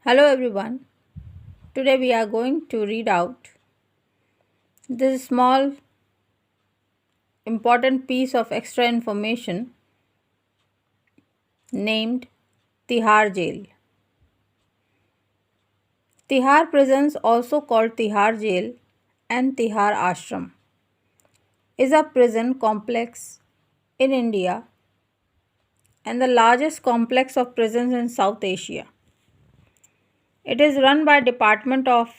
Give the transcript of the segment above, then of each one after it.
Hello everyone. Today we are going to read out this small important piece of extra information named Tihar Jail. Tihar prisons, also called Tihar Jail and Tihar Ashram, is a prison complex in India and the largest complex of prisons in South Asia. It is run by Department of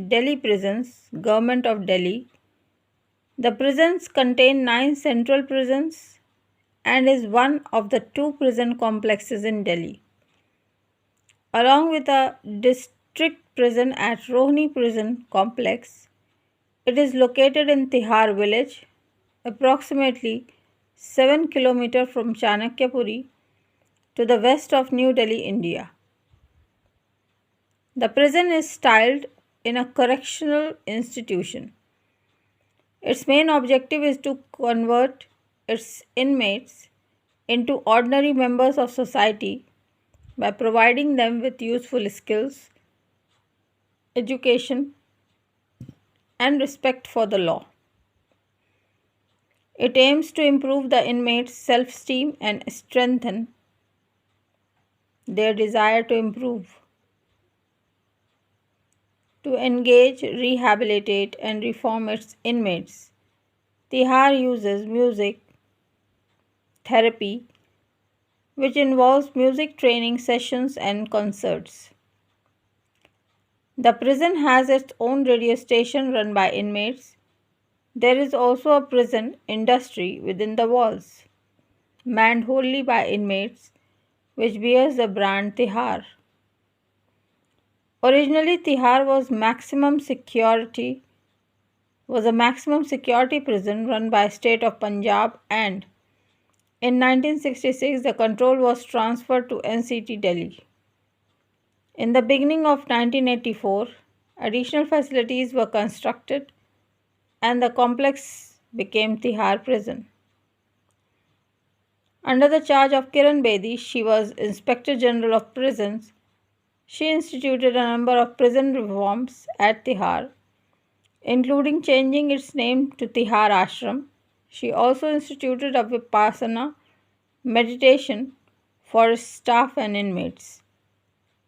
Delhi Prisons, Government of Delhi. The prisons contain 9 central prisons and is one of the two prison complexes in Delhi. Along with a district prison at Rohini Prison Complex, it is located in Tihar village, approximately 7 km from Chanakyapuri to the west of New Delhi, India. The prison is styled in a correctional institution. Its main objective is to convert its inmates into ordinary members of society by providing them with useful skills, education, and respect for the law. It aims to improve the inmates' self esteem and strengthen their desire to improve. To engage, rehabilitate, and reform its inmates, Tihar uses music therapy, which involves music training sessions and concerts. The prison has its own radio station run by inmates. There is also a prison industry within the walls, manned wholly by inmates, which bears the brand Tihar. Originally, Tihar was a maximum security prison run by state of Punjab, and in 1966 the control was transferred to NCT Delhi. In the beginning of 1984, additional facilities were constructed and the complex became Tihar Prison. Under the charge of Kiran Bedi, she was Inspector General of Prisons. She instituted a number of prison reforms at Tihar, including changing its name to Tihar Ashram. She also instituted a Vipassana meditation for staff and inmates.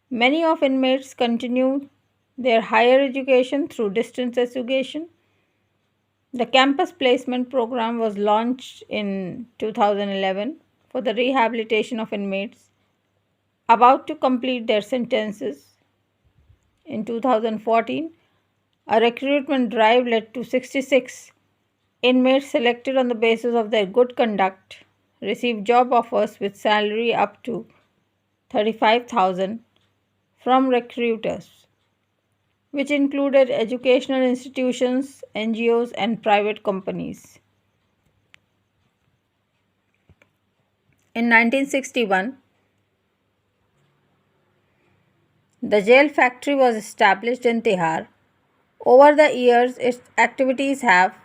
Many of inmates continued their higher education through distance education. The campus placement program was launched in 2011 for the rehabilitation of inmates about to complete their sentences. In 2014, a recruitment drive led to 66 inmates selected on the basis of their good conduct received job offers with salary up to 35,000 from recruiters, which included educational institutions, NGOs, and private companies. In 1961, the jail factory was established in Tihar. Over the years, its activities have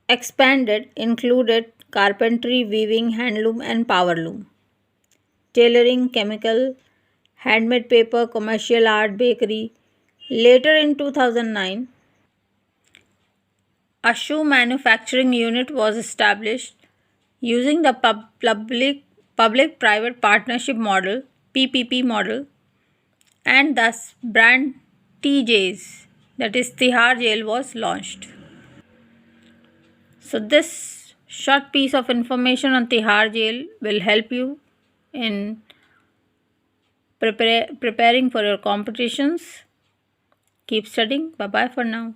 expanded, included carpentry, weaving, handloom, and powerloom, tailoring, chemical, handmade paper, commercial art, bakery. Later in 2009, a shoe manufacturing unit was established using the public private partnership model PPP model, and thus brand TJ's, that is Tihar Jail, was launched. So this short piece of information on Tihar Jail will help you in preparing for your competitions. Keep studying. Bye bye for now.